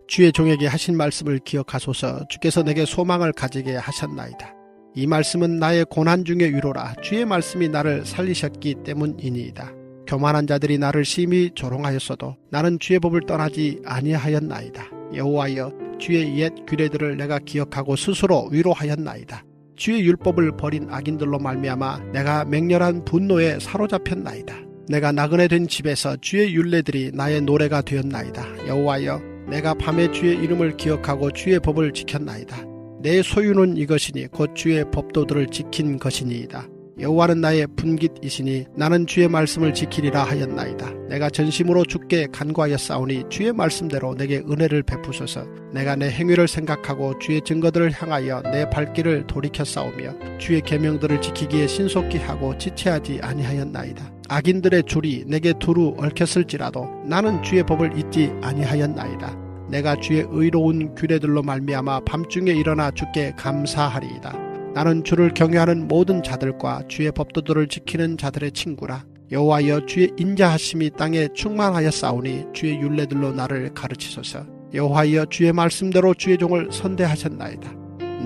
주의 종에게 하신 말씀을 기억하소서. 주께서 내게 소망을 가지게 하셨나이다. 이 말씀은 나의 고난 중의 위로라. 주의 말씀이 나를 살리셨기 때문이니이다. 교만한 자들이 나를 심히 조롱하였어도 나는 주의 법을 떠나지 아니하였나이다. 여호와여, 주의 옛 규례들을 내가 기억하고 스스로 위로하였나이다. 주의 율법을 버린 악인들로 말미암아 내가 맹렬한 분노에 사로잡혔나이다. 내가 나그네 된 집에서 주의 율례들이 나의 노래가 되었나이다. 여호와여, 내가 밤에 주의 이름을 기억하고 주의 법을 지켰나이다. 내 소유는 이것이니 곧 주의 법도들을 지킨 것이니이다. 여호와는 나의 분깃이시니 나는 주의 말씀을 지키리라 하였나이다. 내가 전심으로 주께 간구하였사오니 주의 말씀대로 내게 은혜를 베푸소서. 내가 내 행위를 생각하고 주의 증거들을 향하여 내 발길을 돌이켰사오며 주의 계명들을 지키기에 신속히 하고 지체하지 아니하였나이다. 악인들의 줄이 내게 두루 얽혔을지라도 나는 주의 법을 잊지 아니하였나이다. 내가 주의 의로운 규례들로 말미암아 밤중에 일어나 주께 감사하리이다. 나는 주를 경외하는 모든 자들과 주의 법도들을 지키는 자들의 친구라. 여호와여, 주의 인자하심이 땅에 충만하였사오니 주의 율례들로 나를 가르치소서. 여호와여, 주의 말씀대로 주의 종을 선대하셨나이다.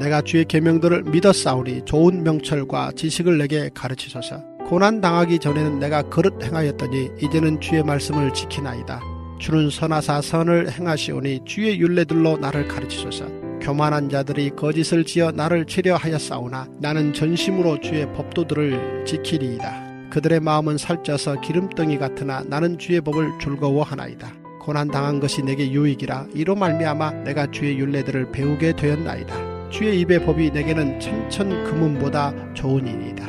내가 주의 계명들을 믿었사오니 좋은 명철과 지식을 내게 가르치소서. 고난 당하기 전에는 내가 그릇 행하였더니 이제는 주의 말씀을 지키나이다. 주는 선하사 선을 행하시오니 주의 율례들로 나를 가르치소서. 교만한 자들이 거짓을 지어 나를 치려하였사오나 나는 전심으로 주의 법도들을 지키리이다. 그들의 마음은 살쪄서 기름덩이 같으나 나는 주의 법을 즐거워하나이다. 고난당한 것이 내게 유익이라. 이로 말미암아 내가 주의 율례들을 배우게 되었나이다. 주의 입의 법이 내게는 천천 금은보다 좋으니이다.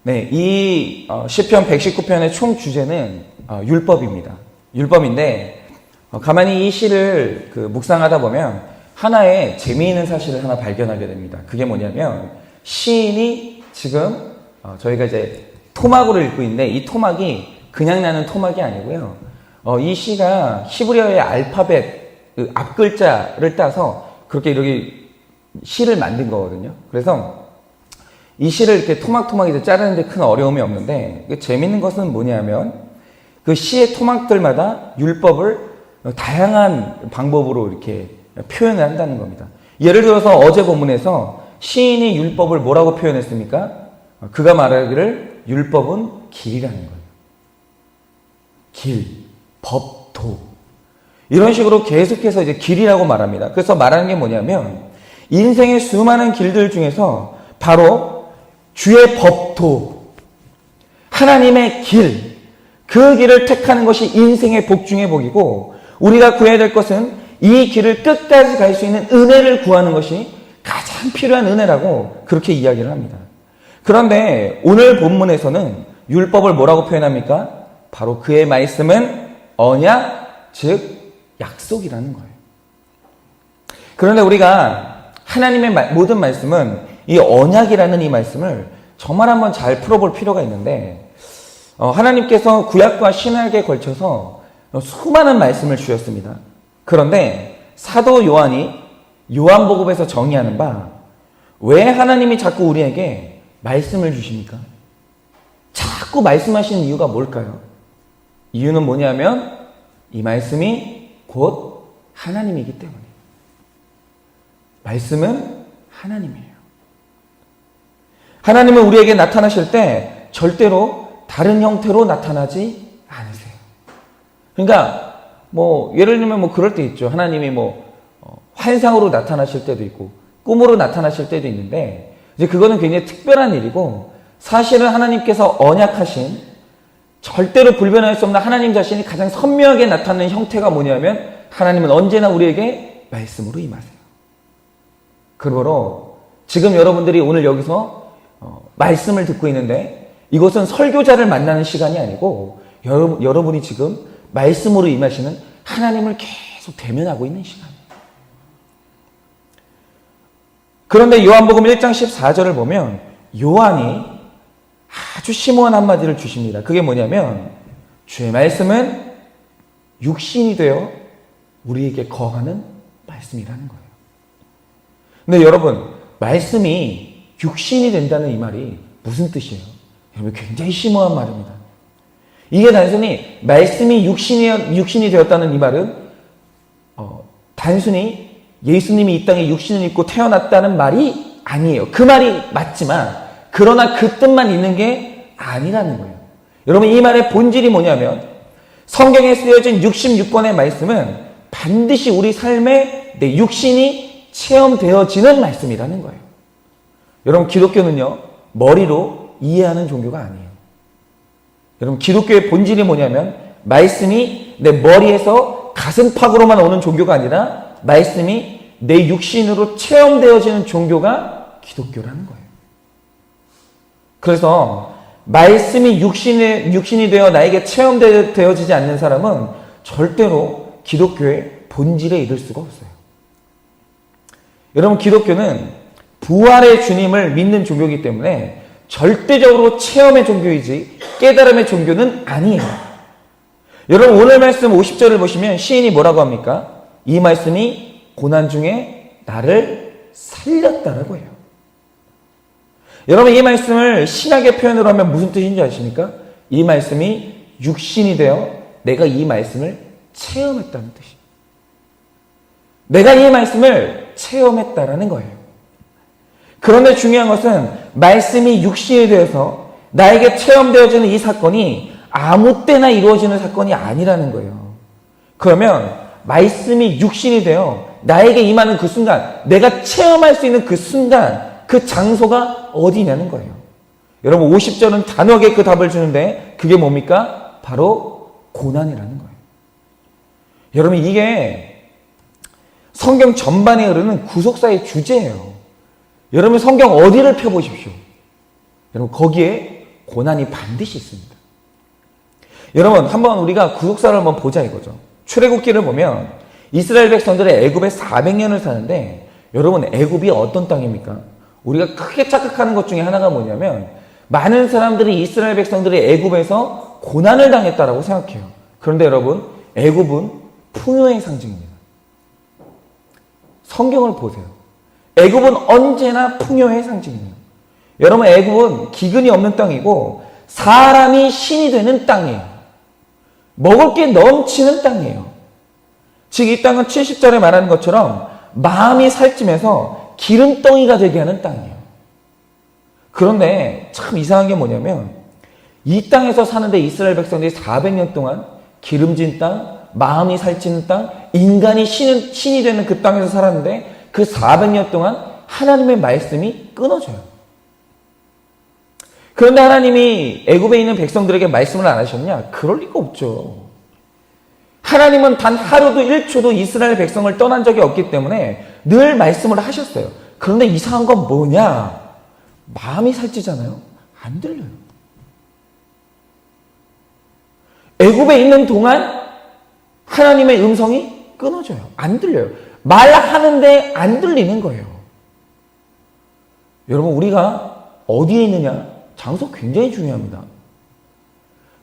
네, 이 시편 119편의 총 주제는 율법입니다. 율법인데 가만히 이 시를 묵상하다 보면 하나의 재미있는 사실을 하나 발견하게 됩니다. 그게 뭐냐면 시인이 지금 저희가 이제 토막으로 읽고 있는데 이 토막이 그냥 나는 토막이 아니고요. 이 시가 히브리어의 알파벳 앞글자를 따서 그렇게 이렇게 시를 만든 거거든요. 그래서 이 시를 이렇게 토막토막 이제 자르는데 큰 어려움이 없는데 재밌는 것은 뭐냐면 그 시의 토막들마다 율법을 다양한 방법으로 이렇게 표현을 한다는 겁니다. 예를 들어서 어제 본문에서 시인이 율법을 뭐라고 표현했습니까? 그가 말하기를 율법은 길이라는 거예요. 길, 법, 도. 이런 식으로 계속해서 이제 길이라고 말합니다. 그래서 말하는 게 뭐냐면 인생의 수많은 길들 중에서 바로 주의 법도, 하나님의 길, 그 길을 택하는 것이 인생의 복 중의 복이고 우리가 구해야 될 것은 이 길을 끝까지 갈 수 있는 은혜를 구하는 것이 가장 필요한 은혜라고 그렇게 이야기를 합니다. 그런데 오늘 본문에서는 율법을 뭐라고 표현합니까? 바로 그의 말씀은 언약, 즉 약속이라는 거예요. 그런데 우리가 하나님의 모든 말씀은 이 언약이라는 이 말씀을 정말 한번 잘 풀어볼 필요가 있는데 하나님께서 구약과 신약에 걸쳐서 수많은 말씀을 주셨습니다. 그런데 사도 요한이 요한복음에서 정의하는 바 왜 하나님이 자꾸 우리에게 말씀을 주십니까? 자꾸 말씀하시는 이유가 뭘까요? 이유는 뭐냐면 이 말씀이 곧 하나님이기 때문에 말씀은 하나님이에요. 하나님은 우리에게 나타나실 때 절대로 다른 형태로 나타나지 않으세요. 그러니까 예를 들면 그럴 때 있죠. 하나님이 환상으로 나타나실 때도 있고 꿈으로 나타나실 때도 있는데 이제 그거는 굉장히 특별한 일이고 사실은 하나님께서 언약하신 절대로 불변할 수 없는 하나님 자신이 가장 선명하게 나타나는 형태가 뭐냐면 하나님은 언제나 우리에게 말씀으로 임하세요. 그러므로 지금 여러분들이 오늘 여기서 말씀을 듣고 있는데 이것은 설교자를 만나는 시간이 아니고 여러분이 지금 말씀으로 임하시는 하나님을 계속 대면하고 있는 시간이에요. 그런데 요한복음 1장 14절을 보면 요한이 아주 심오한 한마디를 주십니다. 그게 뭐냐면 주의 말씀은 육신이 되어 우리에게 거하는 말씀이라는 거예요. 근데 여러분, 말씀이 육신이 된다는 이 말이 무슨 뜻이에요? 여러분, 굉장히 심오한 말입니다. 이게 단순히 말씀이 육신이 되었다는 이 말은 단순히 예수님이 이 땅에 육신을 입고 태어났다는 말이 아니에요. 그 말이 맞지만 그러나 그 뜻만 있는 게 아니라는 거예요. 여러분, 이 말의 본질이 뭐냐면 성경에 쓰여진 66권의 말씀은 반드시 우리 삶에 내 육신이 체험되어지는 말씀이라는 거예요. 여러분, 기독교는요, 머리로 이해하는 종교가 아니에요. 여러분, 기독교의 본질이 뭐냐면 말씀이 내 머리에서 가슴팍으로만 오는 종교가 아니라 말씀이 내 육신으로 체험되어지는 종교가 기독교라는 거예요. 그래서 말씀이 육신이 되어 나에게 체험되어지지 않는 사람은 절대로 기독교의 본질에 이를 수가 없어요. 여러분, 기독교는 부활의 주님을 믿는 종교이기 때문에 절대적으로 체험의 종교이지 깨달음의 종교는 아니에요. 여러분, 오늘 말씀 50절을 보시면 시인이 뭐라고 합니까? 이 말씀이 고난 중에 나를 살렸다라고 해요. 여러분, 이 말씀을 신학의 표현으로 하면 무슨 뜻인지 아십니까? 이 말씀이 육신이 되어 내가 이 말씀을 체험했다는 뜻이에요. 내가 이 말씀을 체험했다라는 거예요. 그런데 중요한 것은 말씀이 육신이 되어서 나에게 체험되어지는 이 사건이 아무 때나 이루어지는 사건이 아니라는 거예요. 그러면 말씀이 육신이 되어 나에게 임하는 그 순간, 내가 체험할 수 있는 그 순간, 그 장소가 어디냐는 거예요. 여러분, 50절은 단호하게 그 답을 주는데 그게 뭡니까? 바로 고난이라는 거예요. 여러분, 이게 성경 전반에 흐르는 구속사의 주제예요. 여러분, 성경 어디를 펴보십시오. 여러분, 거기에 고난이 반드시 있습니다. 여러분, 한번 우리가 구속사를 한번 보자 이거죠. 출애굽기를 보면 이스라엘 백성들이 애굽에 400년을 사는데 여러분, 애굽이 어떤 땅입니까? 우리가 크게 착각하는 것 중에 하나가 뭐냐면 많은 사람들이 이스라엘 백성들이 애굽에서 고난을 당했다라고 생각해요. 그런데 여러분, 애굽은 풍요의 상징입니다. 성경을 보세요. 애굽은 언제나 풍요의 상징이에요. 여러분, 애굽은 기근이 없는 땅이고 사람이 신이 되는 땅이에요. 먹을 게 넘치는 땅이에요. 즉 이 땅은 70절에 말하는 것처럼 마음이 살찌면서 기름덩이가 되게 하는 땅이에요. 그런데 참 이상한 게 뭐냐면 이 땅에서 사는데 이스라엘 백성들이 400년 동안 기름진 땅, 마음이 살찌는 땅, 인간이 신이 되는 그 땅에서 살았는데 그 400년 동안 하나님의 말씀이 끊어져요. 그런데 하나님이 애굽에 있는 백성들에게 말씀을 안 하셨냐? 그럴 리가 없죠. 하나님은 단 하루도 1초도 이스라엘 백성을 떠난 적이 없기 때문에 늘 말씀을 하셨어요. 그런데 이상한 건 뭐냐? 마음이 살찌잖아요. 안 들려요. 애굽에 있는 동안 하나님의 음성이 끊어져요. 안 들려요. 말하는데 안 들리는 거예요. 여러분, 우리가 어디에 있느냐? 장소 굉장히 중요합니다.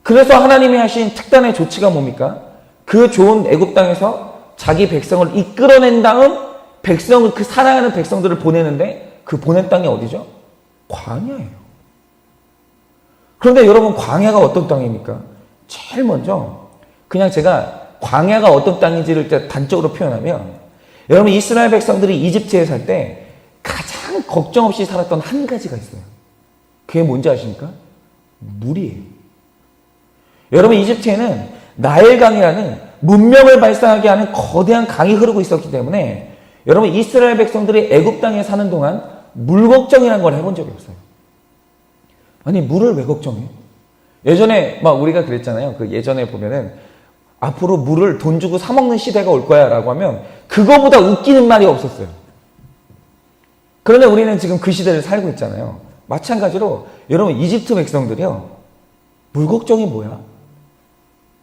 그래서 하나님이 하신 특단의 조치가 뭡니까? 그 좋은 애굽 땅에서 자기 백성을 이끌어낸 다음 백성을, 그 사랑하는 백성들을 보내는데 그 보낸 땅이 어디죠? 광야예요. 그런데 여러분, 광야가 어떤 땅입니까? 제일 먼저 그냥 제가 광야가 어떤 땅인지를 단적으로 표현하면 여러분, 이스라엘 백성들이 이집트에 살 때 가장 걱정 없이 살았던 한 가지가 있어요. 그게 뭔지 아십니까? 물이에요. 여러분, 이집트에는 나일강이라는 문명을 발생하게 하는 거대한 강이 흐르고 있었기 때문에 여러분, 이스라엘 백성들이 애굽 땅에 사는 동안 물 걱정이라는 걸 해본 적이 없어요. 아니, 물을 왜 걱정해? 예전에 막 우리가 그랬잖아요. 그 예전에 보면은 앞으로 물을 돈 주고 사 먹는 시대가 올 거야 라고 하면 그거보다 웃기는 말이 없었어요. 그런데 우리는 지금 그 시대를 살고 있잖아요. 마찬가지로 여러분, 이집트 백성들이요, 물 걱정이 뭐야?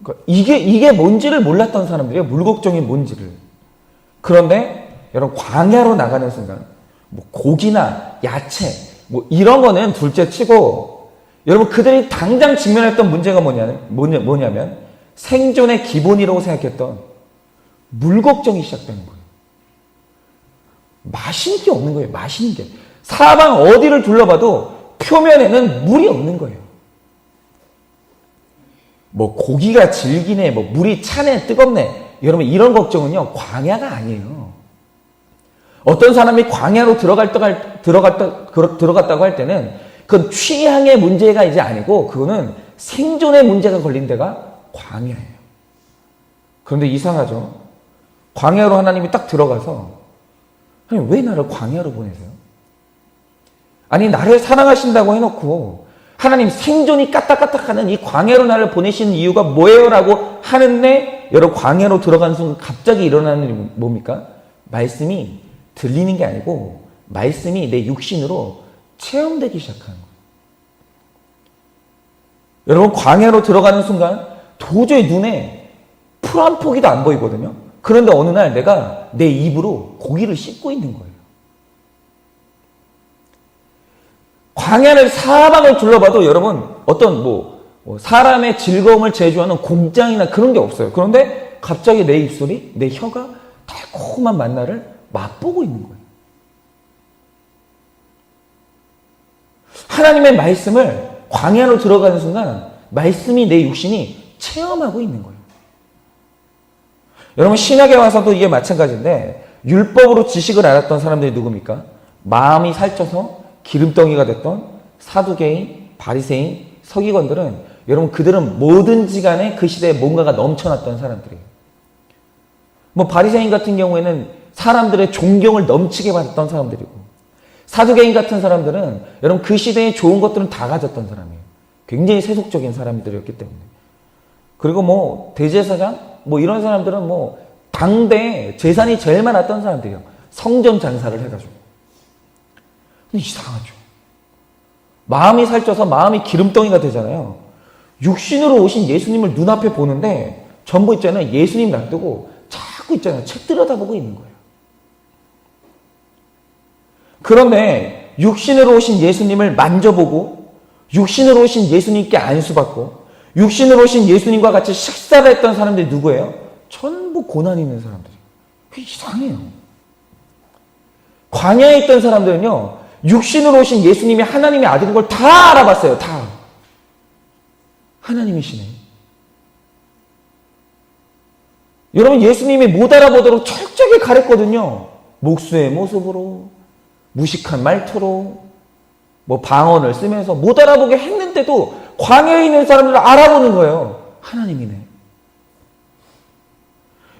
그러니까 이게 뭔지를 몰랐던 사람들이에요. 물 걱정이 뭔지를. 그런데 여러분, 광야로 나가는 순간 뭐 고기나 야채 뭐 이런 거는 둘째 치고 여러분, 그들이 당장 직면했던 문제가 뭐냐면 생존의 기본이라고 생각했던 물 걱정이 시작되는 거예요. 마시는 게 없는 거예요. 마시는 게. 사방 어디를 둘러봐도 표면에는 물이 없는 거예요. 뭐 고기가 질기네, 뭐 물이 차네, 뜨겁네. 여러분 이런 걱정은요 광야가 아니에요. 어떤 사람이 광야로 들어갔다고 할 때는 그건 취향의 문제가 이제 아니고 그거는 생존의 문제가 걸린 데가 광야예요. 그런데 이상하죠. 광야로 하나님이 딱 들어가서 하나님 왜 나를 광야로 보내세요? 아니 나를 사랑하신다고 해놓고 하나님 생존이 까딱까딱하는 이 광야로 나를 보내시는 이유가 뭐예요? 라고 하는데 여러분 광야로 들어가는 순간 갑자기 일어나는 일이 뭡니까? 말씀이 들리는 게 아니고 말씀이 내 육신으로 체험되기 시작하는 거예요. 여러분 광야로 들어가는 순간 도저히 눈에 풀 한 포기도 안 보이거든요. 그런데 어느 날 내가 내 입으로 고기를 씹고 있는 거예요. 광야를 사방을 둘러봐도 여러분 어떤 사람의 즐거움을 제조하는 공장이나 그런 게 없어요. 그런데 갑자기 내 입술이, 내 혀가 달콤한 만나를 맛보고 있는 거예요. 하나님의 말씀을 광야로 들어가는 순간 말씀이 내 육신이 체험하고 있는 거예요. 여러분 신약에 와서도 이게 마찬가지인데 율법으로 지식을 알았던 사람들이 누굽니까? 마음이 살쪄서 기름덩이가 됐던 사두개인, 바리새인, 서기관들은 여러분 그들은 뭐든지 간에 그 시대에 뭔가가 넘쳐났던 사람들이에요. 바리새인 같은 경우에는 사람들의 존경을 넘치게 받았던 사람들이고 사두개인 같은 사람들은 여러분 그 시대에 좋은 것들은 다 가졌던 사람이에요. 굉장히 세속적인 사람들이었기 때문에. 그리고 대제사장 이런 사람들은 당대에 재산이 제일 많았던 사람들이에요. 성전 장사를 해가지고. 근데 이상하죠. 마음이 살쪄서 마음이 기름덩이가 되잖아요. 육신으로 오신 예수님을 눈앞에 보는데 전부 있잖아요. 예수님 놔두고 자꾸 있잖아요. 책 들여다보고 있는 거예요. 그런데 육신으로 오신 예수님을 만져보고 육신으로 오신 예수님께 안수받고 육신으로 오신 예수님과 같이 식사를 했던 사람들이 누구예요? 전부 고난 있는 사람들이에요. 그게 이상해요. 광야에 있던 사람들은요. 육신으로 오신 예수님이 하나님의 아들인 걸 다 알아봤어요. 다. 하나님이시네. 여러분 예수님이 못 알아보도록 철저하게 가렸거든요. 목수의 모습으로 무식한 말투로 방언을 쓰면서 못 알아보게 했는데도 광야에 있는 사람들을 알아보는 거예요. 하나님이네.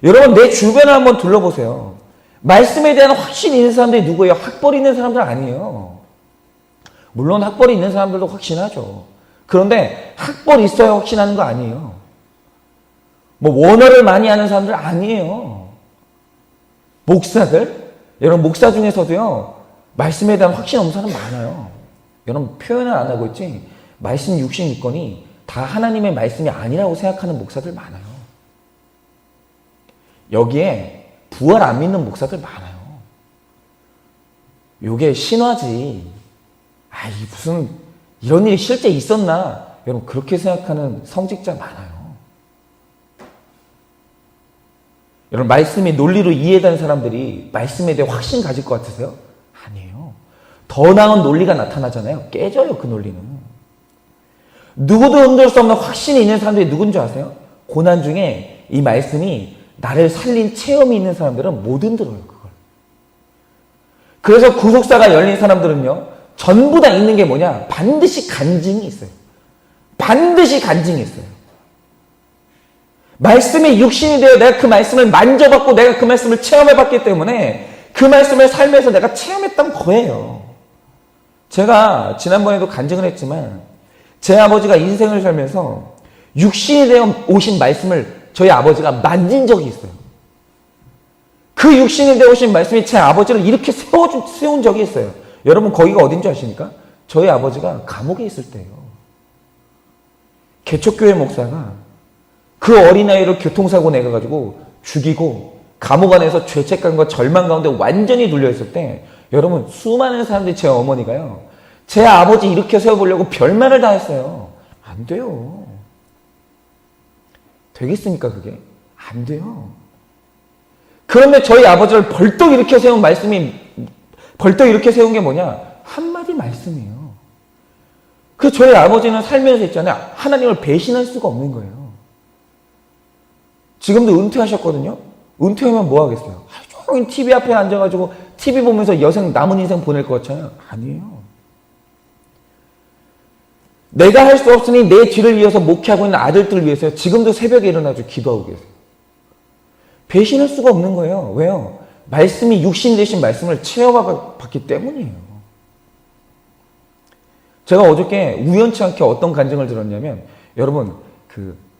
여러분 내 주변을 한번 둘러보세요. 말씀에 대한 확신이 있는 사람들이 누구예요? 학벌이 있는 사람들 아니에요. 물론 학벌이 있는 사람들도 확신하죠. 그런데 학벌이 있어야 확신하는 거 아니에요. 원어를 많이 하는 사람들 아니에요. 목사들? 여러분 목사 중에서도요. 말씀에 대한 확신 없는 사람 많아요. 여러분 표현을 안 하고 있지 말씀 육신 있거니 다 하나님의 말씀이 아니라고 생각하는 목사들 많아요. 여기에 부활 안 믿는 목사들 많아요. 요게 신화지. 무슨 이런 일이 실제 있었나? 여러분 그렇게 생각하는 성직자 많아요. 여러분 말씀이 논리로 이해된 사람들이 말씀에 대해 확신 가질 것 같으세요? 아니에요. 더 나은 논리가 나타나잖아요. 깨져요 그 논리는. 누구도 흔들 수 없는 확신이 있는 사람들이 누군지 아세요? 고난 중에 이 말씀이 나를 살린 체험이 있는 사람들은 못 흔들어요 그걸. 그래서 구속사가 열린 사람들은요. 전부 다 있는 게 뭐냐? 반드시 간증이 있어요. 반드시 간증이 있어요. 말씀이 육신이 되어 내가 그 말씀을 만져봤고 내가 그 말씀을 체험해봤기 때문에 그 말씀을 삶에서 내가 체험했던 거예요. 제가 지난번에도 간증을 했지만 제 아버지가 인생을 살면서 육신이 되어 오신 말씀을 저희 아버지가 만진 적이 있어요. 그 육신이 되어 오신 말씀이 제 아버지를 이렇게 세운 적이 있어요. 여러분 거기가 어딘지 아십니까? 저희 아버지가 감옥에 있을 때예요. 개척교회 목사가 그 어린아이를 교통사고 내가지고 죽이고 감옥 안에서 죄책감과 절망 가운데 완전히 눌려있을 때 여러분 수많은 사람들이 제 어머니가요. 제 아버지 이렇게 세워보려고 별말을 다 했어요. 안 돼요. 되겠습니까 그게? 안 돼요. 그런데 저희 아버지를 벌떡 이렇게 세운 말씀이 벌떡 이렇게 세운 게 뭐냐? 한마디 말씀이에요. 그 저희 아버지는 살면서 있잖아요. 하나님을 배신할 수가 없는 거예요. 지금도 은퇴하셨거든요. 은퇴하면 뭐 하겠어요? 하루 종일 TV 앞에 앉아가지고 TV 보면서 남은 인생 보낼 것 같잖아요. 아니에요. 내가 할 수 없으니 내 뒤를 이어서 목회하고 있는 아들들을 위해서 지금도 새벽에 일어나서 기도하고 계세요. 배신할 수가 없는 거예요. 왜요? 말씀이 육신 되신 말씀을 체험해봤기 때문이에요. 제가 어저께 우연치 않게 어떤 간증을 들었냐면, 여러분,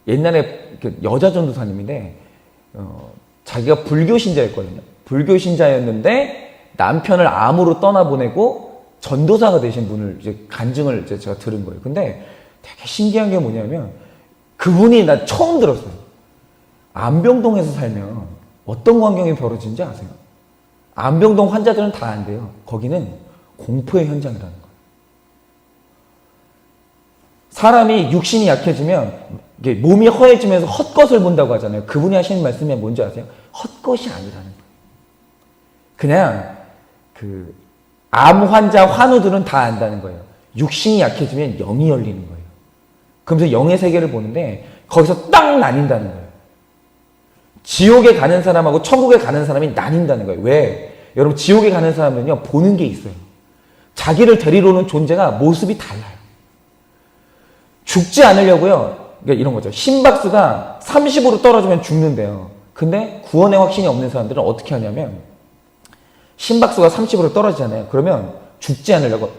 옛날에 여자 전도사님인데, 자기가 불교 신자였거든요. 불교 신자였는데, 남편을 암으로 떠나보내고, 전도사가 되신 분을 이제 간증을 제가 들은 거예요. 근데 되게 신기한 게 뭐냐면, 그분이 나 처음 들었어요. 안병동에서 살면 어떤 광경이 벌어지는지 아세요? 안병동 환자들은 다 안 돼요. 거기는 공포의 현장이라는 거예요. 사람이 육신이 약해지면 몸이 허해지면서 헛것을 본다고 하잖아요. 그분이 하시는 말씀이 뭔지 아세요? 헛것이 아니라는 거예요. 그냥 암 환자 환우들은 다 안다는 거예요. 육신이 약해지면 영이 열리는 거예요. 그러면서 영의 세계를 보는데 거기서 딱 나뉜다는 거예요. 지옥에 가는 사람하고 천국에 가는 사람이 나뉜다는 거예요. 왜? 여러분, 지옥에 가는 사람은요, 보는 게 있어요. 자기를 데리러 오는 존재가 모습이 달라요. 죽지 않으려고요. 그러니까 이런 거죠. 심박수가 30으로 떨어지면 죽는데요. 근데 구원의 확신이 없는 사람들은 어떻게 하냐면, 심박수가 30으로 떨어지잖아요. 그러면 죽지 않으려고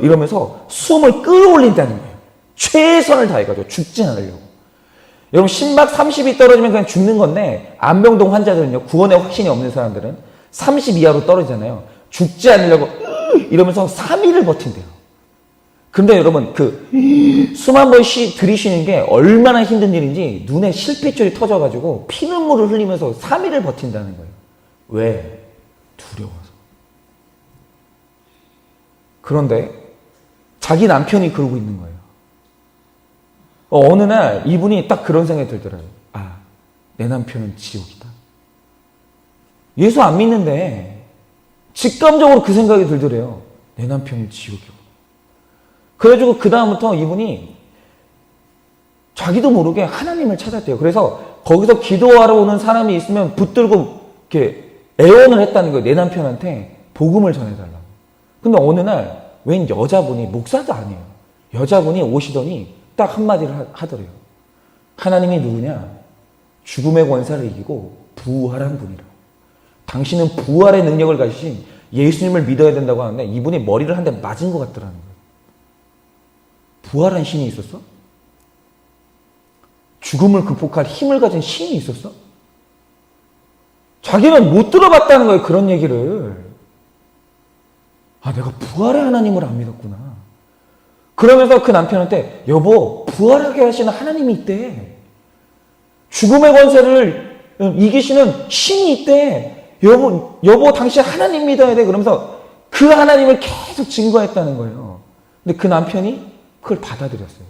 이러면서 숨을 끌어올린다는 거예요. 최선을 다해가지고 죽지 않으려고. 여러분, 심박 30이 떨어지면 그냥 죽는 건데, 안병동 환자들은요, 구원의 확신이 없는 사람들은 30 이하로 떨어지잖아요. 죽지 않으려고 이러면서 3일을 버틴대요. 근데 여러분, 숨 한 번 들이쉬는 게 얼마나 힘든 일인지 눈에 실핏줄이 터져가지고 피눈물을 흘리면서 3일을 버틴다는 거예요. 왜? 두려워서. 그런데 자기 남편이 그러고 있는 거예요. 어느 날 이분이 딱 그런 생각이 들더라고요. 아, 내 남편은 지옥이다. 예수 안 믿는데 직감적으로 그 생각이 들더래요. 내 남편은 지옥이고. 그래가지고 그 다음부터 이분이 자기도 모르게 하나님을 찾았대요. 그래서 거기서 기도하러 오는 사람이 있으면 붙들고 이렇게 애원을 했다는 거예요. 내 남편한테 복음을 전해달라고. 근데 어느 날 웬 여자분이, 목사도 아니에요. 여자분이 오시더니 딱 한마디를 하더래요. 하나님이 누구냐? 죽음의 권세를 이기고 부활한 분이라고. 당신은 부활의 능력을 가지신 예수님을 믿어야 된다고 하는데 이분이 머리를 한 대 맞은 것 같더라는 거예요. 부활한 신이 있었어? 죽음을 극복할 힘을 가진 신이 있었어? 자기는 못 들어봤다는 거예요, 그런 얘기를. 아, 내가 부활의 하나님을 안 믿었구나. 그러면서 그 남편한테, 여보, 부활하게 하시는 하나님이 있대. 죽음의 권세를 이기시는 신이 있대. 여보, 당신 하나님 믿어야 돼. 그러면서 그 하나님을 계속 증거했다는 거예요. 근데 그 남편이 그걸 받아들였어요.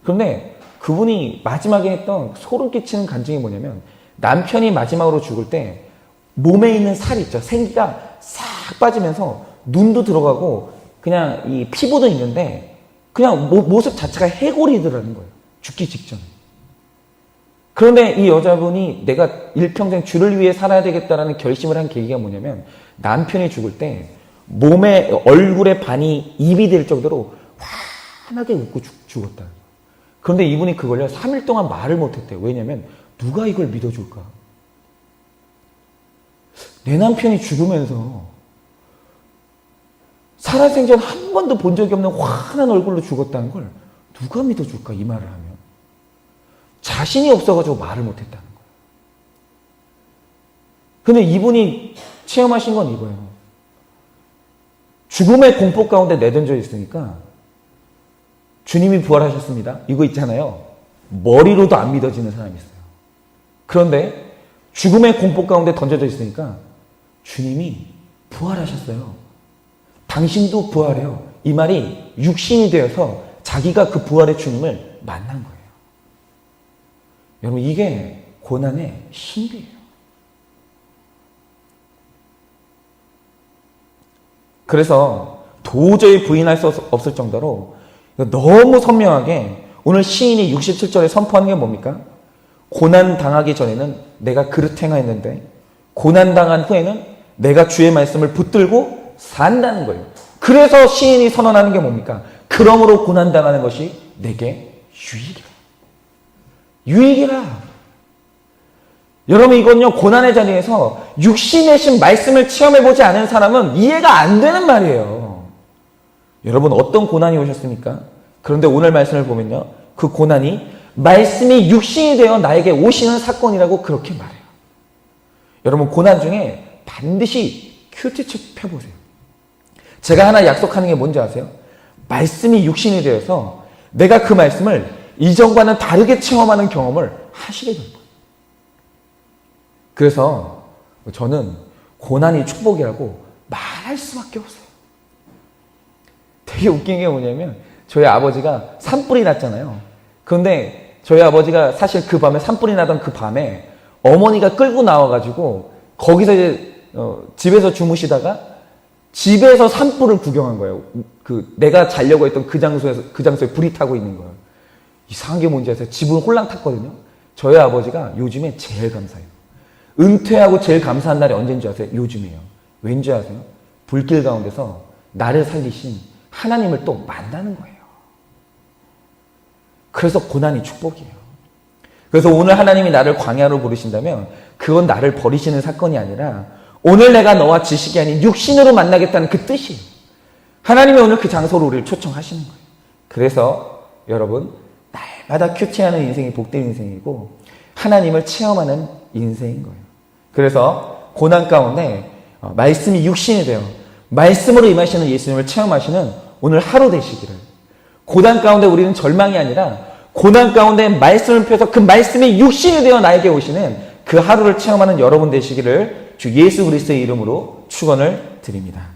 그런데 그분이 마지막에 했던 소름 끼치는 간증이 뭐냐면, 남편이 마지막으로 죽을 때 몸에 있는 살이 있죠. 생기가 싹 빠지면서 눈도 들어가고 그냥 이 피부도 있는데 그냥 모습 자체가 해골이더라는 거예요. 죽기 직전에. 그런데 이 여자분이 내가 일평생 주를 위해 살아야 되겠다라는 결심을 한 계기가 뭐냐면, 남편이 죽을 때 몸에, 얼굴의 반이 입이 될 정도로 환하게 웃고 죽었다. 그런데 이분이 그걸요 3일 동안 말을 못했대요. 왜냐면 누가 이걸 믿어줄까? 내 남편이 죽으면서 살아생전 한 번도 본 적이 없는 환한 얼굴로 죽었다는 걸 누가 믿어줄까? 이 말을 하면. 자신이 없어가지고 말을 못했다는 거예요. 근데 이분이 체험하신 건 이거예요. 죽음의 공포 가운데 내던져 있으니까 주님이 부활하셨습니다. 이거 있잖아요. 머리로도 안 믿어지는 사람이 있어요. 그런데 죽음의 공포 가운데 던져져 있으니까 주님이 부활하셨어요. 당신도 부활해요. 이 말이 육신이 되어서 자기가 그 부활의 주님을 만난 거예요. 여러분, 이게 고난의 신비예요. 그래서 도저히 부인할 수 없을 정도로 너무 선명하게 오늘 시인이 67절에 선포하는 게 뭡니까? 고난 당하기 전에는 내가 그릇 행하였는데 고난 당한 후에는 내가 주의 말씀을 붙들고 산다는 거예요. 그래서 시인이 선언하는 게 뭡니까? 그러므로 고난 당하는 것이 내게 유익이라. 유익이라. 여러분, 이건요, 고난의 자리에서 육신의 신 말씀을 체험해보지 않은 사람은 이해가 안 되는 말이에요. 여러분, 어떤 고난이 오셨습니까? 그런데 오늘 말씀을 보면요, 그 고난이 말씀이 육신이 되어 나에게 오시는 사건이라고 그렇게 말해요. 여러분, 고난 중에 반드시 큐티책 펴보세요. 제가 하나 약속하는 게 뭔지 아세요? 말씀이 육신이 되어서 내가 그 말씀을 이전과는 다르게 체험하는 경험을 하시게 될 거예요. 그래서 저는 고난이 축복이라고 말할 수밖에 없어요. 되게 웃긴 게 뭐냐면 저희 아버지가 산불이 났잖아요. 그런데 저희 아버지가 사실 그 밤에 산불이 나던 그 밤에 어머니가 끌고 나와가지고 거기서 이제 집에서 주무시다가 집에서 산불을 구경한 거예요. 내가 자려고 했던 그 장소에 불이 타고 있는 거예요. 이상한 게 뭔지 아세요? 집은 홀랑 탔거든요. 저희 아버지가 요즘에 제일 감사해요. 은퇴하고 제일 감사한 날이 언제인 줄 아세요? 요즘이에요. 왠지 아세요? 불길 가운데서 나를 살리신 하나님을 또 만나는 거예요. 그래서 고난이 축복이에요. 그래서 오늘 하나님이 나를 광야로 부르신다면 그건 나를 버리시는 사건이 아니라 오늘 내가 너와 지식이 아닌 육신으로 만나겠다는 그 뜻이에요. 하나님이 오늘 그 장소로 우리를 초청하시는 거예요. 그래서 여러분, 날마다 큐티하는 인생이 복된 인생이고 하나님을 체험하는 인생인 거예요. 그래서 고난 가운데 말씀이 육신이 되어 말씀으로 임하시는 예수님을 체험하시는 오늘 하루 되시기를. 고난 가운데 우리는 절망이 아니라 고난 가운데 말씀을 펴서 그 말씀이 육신이 되어 나에게 오시는 그 하루를 체험하는 여러분 되시기를 주 예수 그리스도의 이름으로 축원을 드립니다.